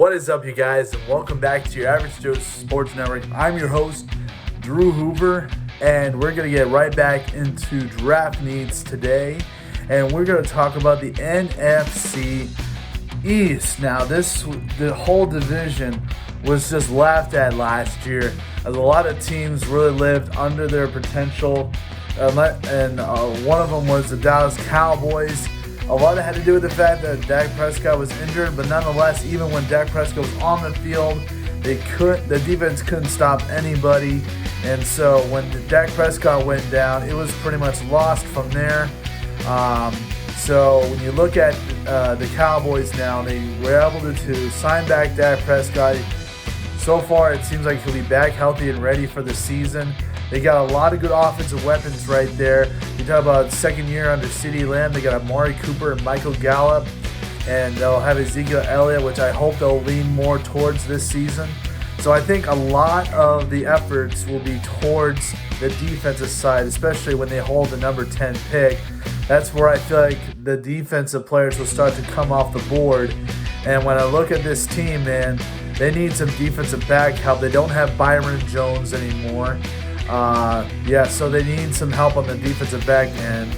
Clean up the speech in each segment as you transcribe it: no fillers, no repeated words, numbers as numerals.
What is up, you guys, and welcome back to your Average Joe Sports Network. I'm your host, Drew Hoover, and we're going to get right back into draft needs today, and we're going to talk about the NFC East. Now, the whole division was just laughed at last year, as a lot of teams really lived under their potential, and one of them was the Dallas Cowboys. A lot of it had to do with the fact that Dak Prescott was injured, but nonetheless, even when Dak Prescott was on the field, the defense couldn't stop anybody. And so when Dak Prescott went down, it was pretty much lost from there. So when you look at the Cowboys now, they were able to sign back Dak Prescott. So far, it seems like he'll be back healthy and ready for the season. They got a lot of good offensive weapons right there. You talk about second year under CeeDee Lamb. They got Amari Cooper and Michael Gallup. And they'll have Ezekiel Elliott, which I hope they'll lean more towards this season. So I think a lot of the efforts will be towards the defensive side, especially when they hold the number 10 pick. That's where I feel like the defensive players will start to come off the board. And when I look at this team, man, they need some defensive back help. They don't have Byron Jones anymore. So they need some help on the defensive back end.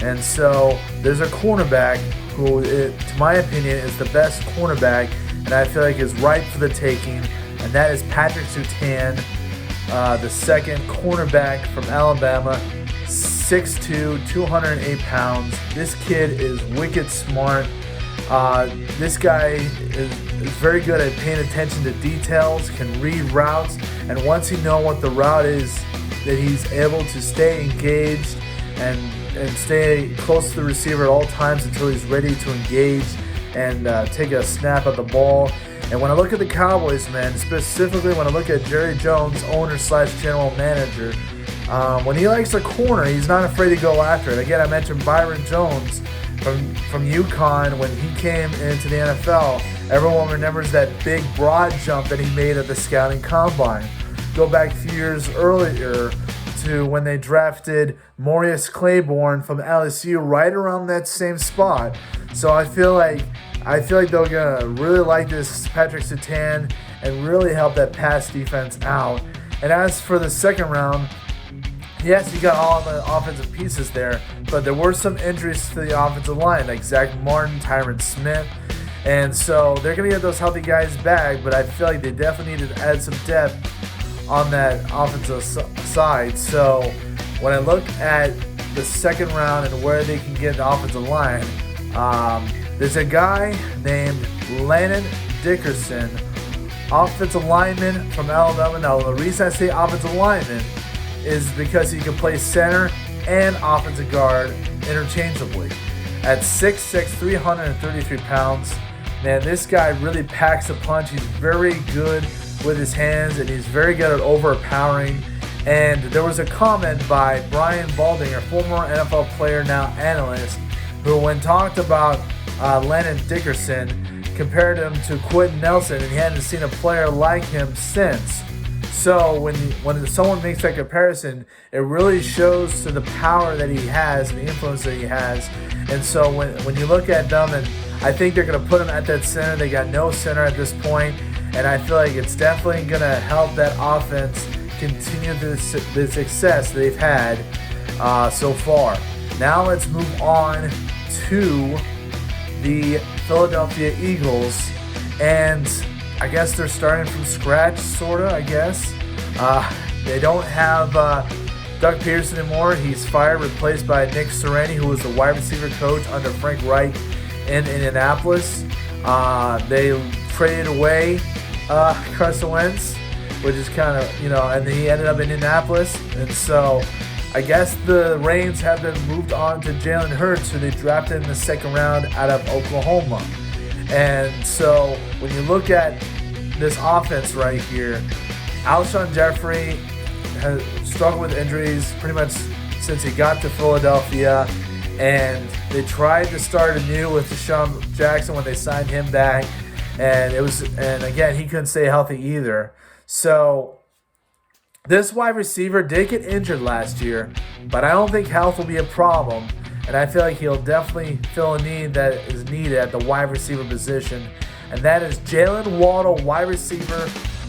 And so there's a cornerback who, to my opinion, is the best cornerback, and I feel like is ripe for the taking, and that is Patrick Surtain, the second cornerback from Alabama, 6'2", 208 pounds. This kid is wicked smart. This guy is very good at paying attention to details, can read routes, and once he knows what the route is, that he's able to stay engaged and stay close to the receiver at all times until he's ready to engage and take a snap at the ball. And when I look at the Cowboys, man, specifically when I look at Jerry Jones, owner/general manager, when he likes a corner, he's not afraid to go after it. Again, I mentioned Byron Jones from UConn when he came into the NFL. Everyone remembers that big broad jump that he made at the scouting combine. Go back a few years earlier to when they drafted Maurice Claiborne from LSU right around that same spot. So I feel like they're gonna really like this Patrick Surtain and really help that pass defense out. And as for the second round, yes, you got all the offensive pieces there, but there were some injuries to the offensive line, like Zach Martin, Tyron Smith. And so they're going to get those healthy guys back, but I feel like they definitely need to add some depth on that offensive side. So when I look at the second round and where they can get the offensive line, there's a guy named Landon Dickerson, offensive lineman from Alabama. Now, the reason I say offensive lineman is because he can play center and offensive guard interchangeably. At 6'6", 333 pounds, man, this guy really packs a punch. He's very good with his hands, and he's very good at overpowering. And there was a comment by Brian Baldinger, former NFL player, now analyst, who when talked about Landon Dickerson, compared him to Quentin Nelson, and he hadn't seen a player like him since. So when someone makes that comparison, it really shows to the power that he has and the influence that he has. And so when you look at them, and I think they're going to put him at that center. They got no center at this point, and I feel like it's definitely going to help that offense continue the success they've had so far. Now let's move on to the Philadelphia Eagles, and I guess they're starting from scratch, sort of, I guess. They don't have Doug Peterson anymore. He's fired, replaced by Nick Sirianni, who was the wide receiver coach under Frank Reich in Indianapolis. They traded away Carson Wentz, which is kind of, and he ended up in Indianapolis. And so I guess the reins have been moved on to Jalen Hurts, who they drafted in the second round out of Oklahoma. And so when you look at this offense right here, Alshon Jeffrey has struggled with injuries pretty much since he got to Philadelphia, and they tried to start anew with Deshaun Jackson when they signed him back, and again, he couldn't stay healthy either. So this wide receiver did get injured last year, but I don't think health will be a problem. And I feel like he'll definitely fill a need that is needed at the wide receiver position. and that is Jalen Waddle, wide receiver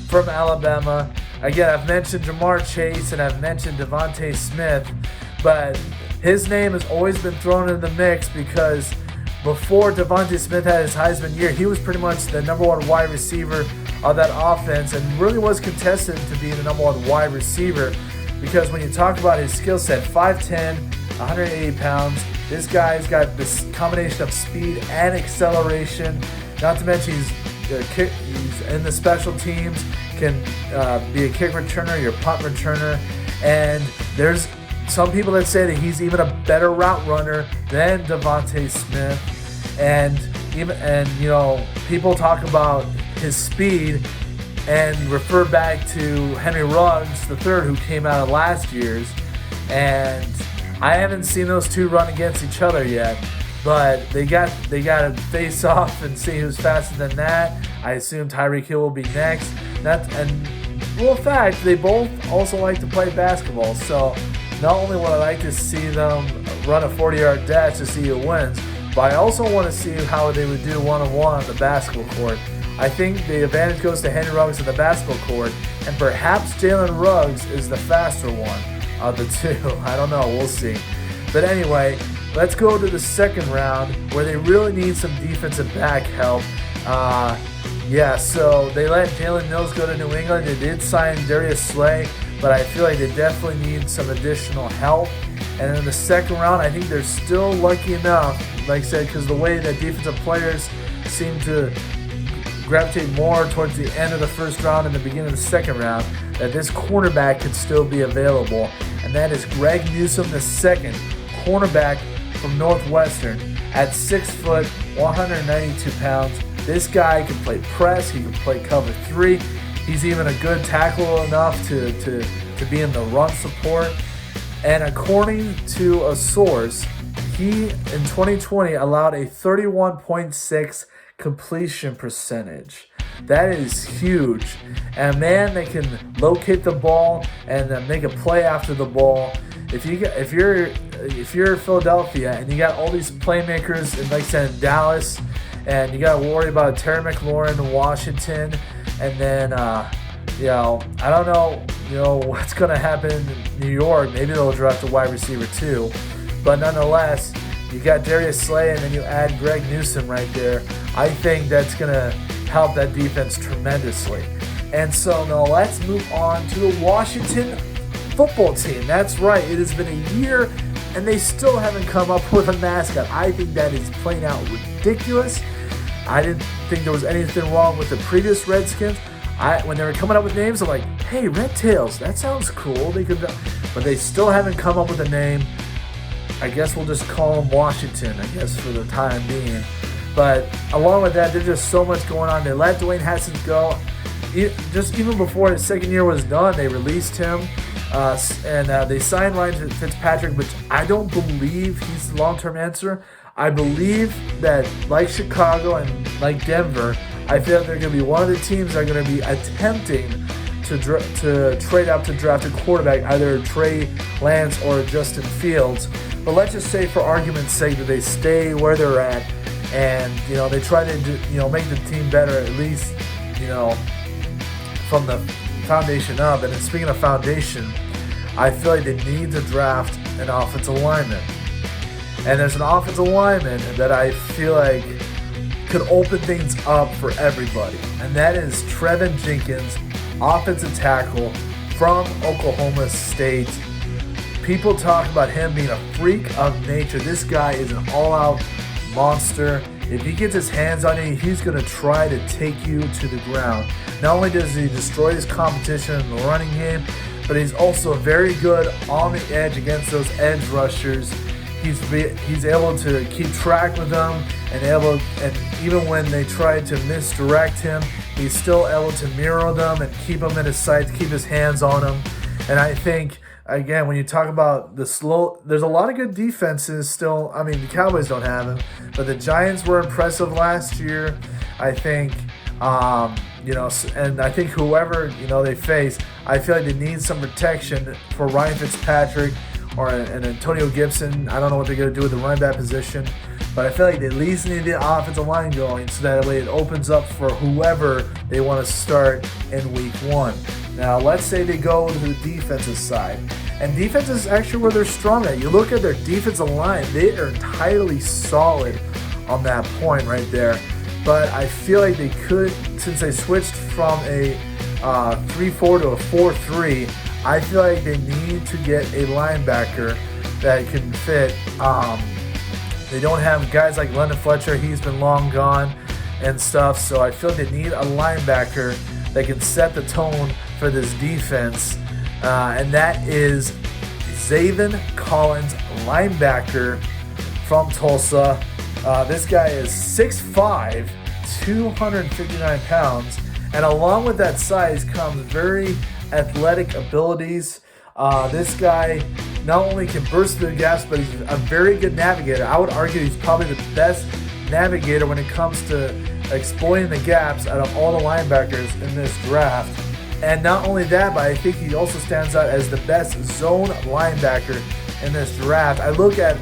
from Alabama. Again, I've mentioned Jamar Chase and I've mentioned Devontae Smith, but his name has always been thrown in the mix because before Devontae Smith had his Heisman year, he was pretty much the number one wide receiver of that offense and really was contested to be the number one wide receiver because when you talk about his skill set, 5'10", 180 pounds, this guy's got this combination of speed and acceleration. Not to mention he's in the special teams, can be a kick returner, your punt returner, and there's some people that say that he's even a better route runner than Devontae Smith, and people talk about his speed and refer back to Henry Ruggs III, who came out of last year's, and I haven't seen those two run against each other yet, but they got to face off and see who's faster than that. I assume Tyreek Hill will be next. Fact, they both also like to play basketball, so not only would I like to see them run a 40-yard dash to see who wins, but I also want to see how they would do one-on-one on the basketball court. I think the advantage goes to Henry Ruggs in the basketball court, and perhaps Jalen Ruggs is the faster one of the two. I don't know. We'll see. But anyway, let's go to the second round where they really need some defensive back help. So they let Jalen Mills go to New England. They did sign Darius Slay, but I feel like they definitely need some additional help. And in the second round, I think they're still lucky enough, like I said, because the way that defensive players seem to gravitate more towards the end of the first round and the beginning of the second round, that this cornerback could still be available. And that is Greg Newsom II, cornerback from Northwestern, at 6 foot, 192 pounds. This guy can play press, he can play cover 3. He's even a good tackle enough to be in the run support. And according to a source, he in 2020 allowed a 31.6 completion percentage. That is huge. And a man that can locate the ball and make a play after the ball. If you're Philadelphia and you got all these playmakers, and like I said, in Dallas, and you got to worry about Terry McLaurin in Washington, and then I don't know what's going to happen in New York. Maybe they'll draft a wide receiver too, but nonetheless, you got Darius Slay, and then you add Greg Newsom right there. I think that's going to help that defense tremendously. And so now let's move on to the Washington football team. That's right. It has been a year, and they still haven't come up with a mascot. I think that is plain out ridiculous. I didn't think there was anything wrong with the previous Redskins. When they were coming up with names, I'm like, hey, Red Tails, that sounds cool. But they still haven't come up with a name. I guess we'll just call them Washington, for the time being. But along with that, there's just so much going on. They let Dwayne Haskins go. Just even before his second year was done, they released him. And they signed Ryan Fitzpatrick, which I don't believe he's the long-term answer. I believe that, like Chicago and like Denver, I feel like they're going to be one of the teams that are going to be attempting to trade up to draft a quarterback, either Trey Lance or Justin Fields. But let's just say, for argument's sake, that they stay where they're at, and they try to make the team better, at least from the foundation up. And then speaking of foundation, I feel like they need to draft an offensive lineman. And there's an offensive lineman that I feel like could open things up for everybody. And that is Trey Jenkins, offensive tackle from Oklahoma State. People talk about him being a freak of nature. This guy is an all-out monster. If he gets his hands on you, he's going to try to take you to the ground. Not only does he destroy his competition in the running game, but he's also very good on the edge against those edge rushers. He's able to keep track with them, and even when they try to misdirect him, he's still able to mirror them and keep them in his sights, keep his hands on them. And I think, again, when you talk about there's a lot of good defenses still. I mean, the Cowboys don't have him, but the Giants were impressive last year. I think, and I think whoever they face, I feel like they need some protection for Ryan Fitzpatrick or an Antonio Gibson. I don't know what they're going to do with the running back position, but I feel like they at least need the offensive line going so that way it opens up for whoever they want to start in week 1. Now, let's say they go to the defensive side. And defense is actually where they're strong at. You look at their defensive line, they are entirely solid on that point right there. But I feel like they could, since they switched from a 3-4 to a 4-3, I feel like they need to get a linebacker that can fit. They don't have guys like London Fletcher. He's been long gone and stuff. So I feel they need a linebacker that can set the tone for this defense. And that is Zaven Collins, linebacker from Tulsa. This guy is 6'5", 259 pounds. And along with that size comes very athletic abilities. This guy not only can burst through the gaps, but he's a very good navigator. I would argue he's probably the best navigator when it comes to exploiting the gaps out of all the linebackers in this draft. And not only that, but I think he also stands out as the best zone linebacker in this draft. I look at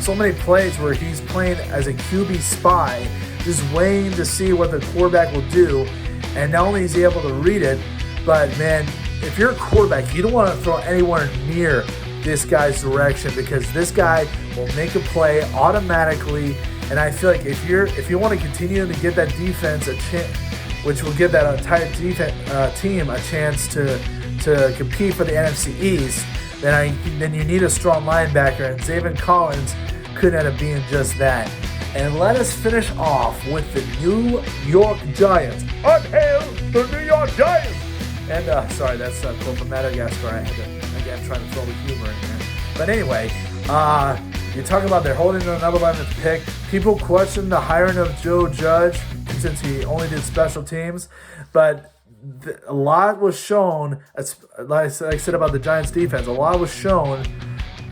so many plays where he's playing as a QB spy, just waiting to see what the quarterback will do. And not only is he able to read it, but man, if you're a quarterback, you don't want to throw anywhere near this guy's direction because this guy will make a play automatically. And I feel like if you want to continue to get that defense a chance, which will give that entire team a chance to compete for the NFC East, then you need a strong linebacker, and Zaven Collins could end up being just that. And let us finish off with the New York Giants. Unhail the New York Giants! And sorry, that's a quote from Madagascar. I had to, again, trying to throw the humor in there. But anyway, you talk about they're holding the number 11th pick. People question the hiring of Joe Judge since he only did special teams, but a lot was shown, like I said about the Giants defense, a lot was shown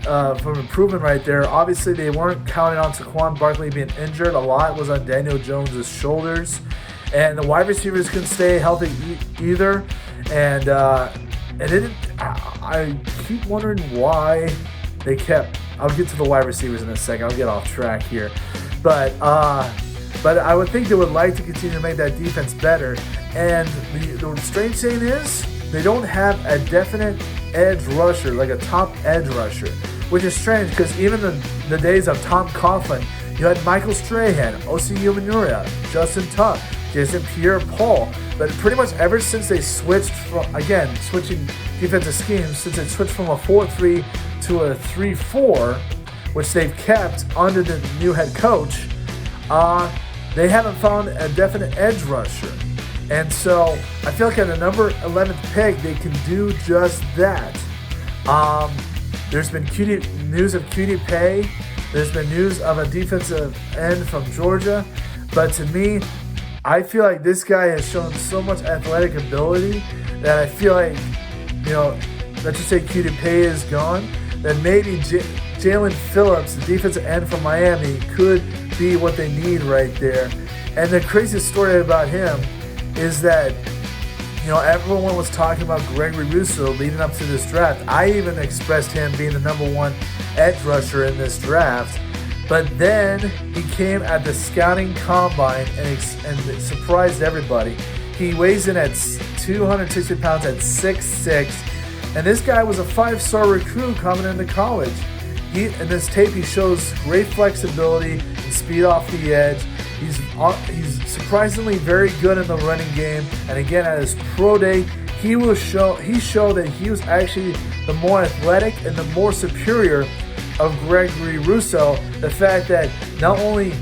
from improvement right there. Obviously, they weren't counting on Saquon Barkley being injured. A lot was on Daniel Jones' shoulders, and the wide receivers couldn't stay healthy either. And I keep wondering why they kept. I'll get to the wide receivers in a second. I'll get off track here, but I would think they would like to continue to make that defense better. And the strange thing is they don't have a definite edge rusher, like a top edge rusher, which is strange because even the days of Tom Coughlin, you had Michael Strahan, Osi Umenyiora, Justin Tuck, Jason Pierre-Paul. But pretty much ever since they switched switching defensive schemes, since they switched from a 4-3 to a 3-4, which they've kept under the new head coach, they haven't found a definite edge rusher. And so I feel like at the number 11th pick, they can do just that. There's been news of QD Pay. There's been news of a defensive end from Georgia. But to me, I feel like this guy has shown so much athletic ability that I feel like, let's just say QD Pay is gone, that maybe Jalyn Phillips, the defensive end from Miami, could be what they need right there. And the craziest story about him is that, everyone was talking about Gregory Rousseau leading up to this draft. I even expressed him being the number 1 edge rusher in this draft. But then he came at the scouting combine and surprised everybody. He weighs in at 260 pounds at 6'6", and this guy was a 5-star recruit coming into college. In this tape, he shows great flexibility and speed off the edge. He's surprisingly very good in the running game, and again at his pro day, he showed that he was actually the more athletic and the more superior of Gregory Rousseau. The fact that not only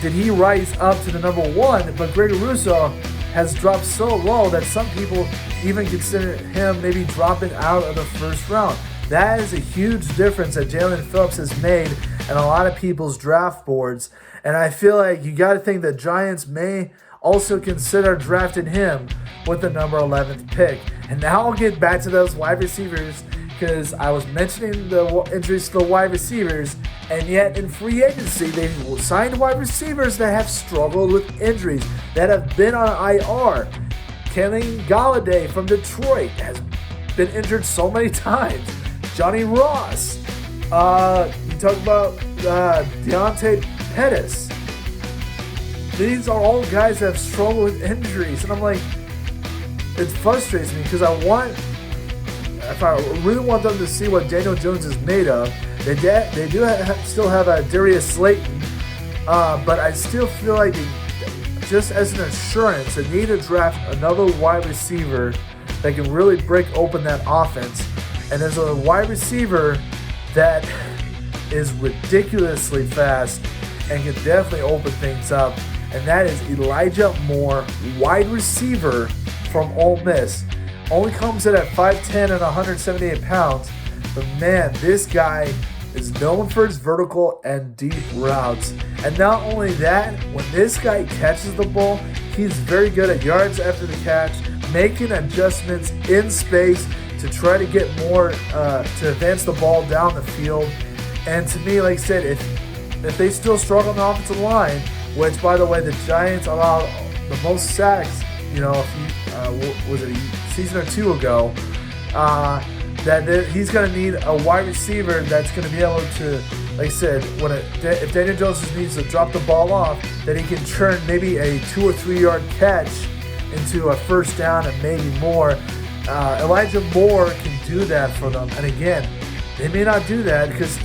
did he rise up to the number 1, but Gregory Rousseau has dropped so low that some people even consider him maybe dropping out of the first round. That is a huge difference that Jalyn Phillips has made in a lot of people's draft boards. And I feel like you got to think the Giants may also consider drafting him with the number 11th pick. And now I'll get back to those wide receivers because I was mentioning the injuries to the wide receivers, and yet in free agency, they signed wide receivers that have struggled with injuries, that have been on IR. Kenny Galladay from Detroit has been injured so many times. Johnny Ross. You talk about Deontay Pettis. These are all guys that have struggled with injuries, and I'm like, it frustrates me because if I really want them to see what Daniel Jones is made of, they do still have a Darius Slayton, but I still feel like just as an assurance, they need to draft another wide receiver that can really break open that offense. And there's a wide receiver that is ridiculously fast and can definitely open things up, and that is Elijah Moore, wide receiver from Ole Miss. Only comes in at 5'10 and 178 pounds, but man, this guy is known for his vertical and deep routes. And not only that, when this guy catches the ball, he's very good at yards after the catch, making adjustments in space to try to get more, to advance the ball down the field. And to me, like I said, if they still struggle on the offensive line, which, by the way, the Giants allowed the most sacks, was it a season or two ago, that he's going to need a wide receiver that's going to be able to, like I said, if Daniel Jones needs to drop the ball off, that he can turn maybe a 2 or 3 yard catch into a first down and maybe more. Elijah Moore can do that for them. And again, they may not do that because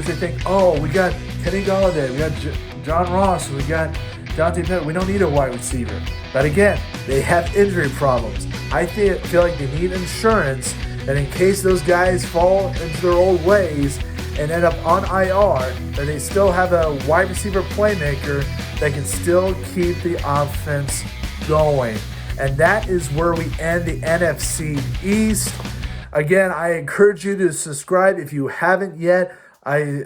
they think, oh, we got Kenny Golladay, we got John Ross, we got Dante Pettit, we don't need a wide receiver. But again, they have injury problems. I feel like they need insurance that in case those guys fall into their old ways and end up on IR, that they still have a wide receiver playmaker that can still keep the offense going. And that is where we end the NFC East. Again, I encourage you to subscribe if you haven't yet. I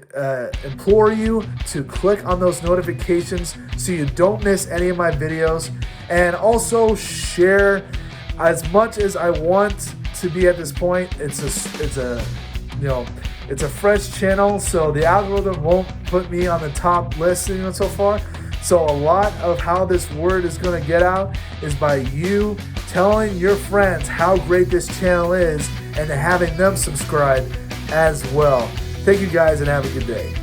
implore you to click on those notifications so you don't miss any of my videos, and also share. As much as I want to be at this point, it's a fresh channel, so the algorithm won't put me on the top list so far. So a lot of how this word is going to get out is by you telling your friends how great this channel is and having them subscribe as well. Thank you guys and have a good day.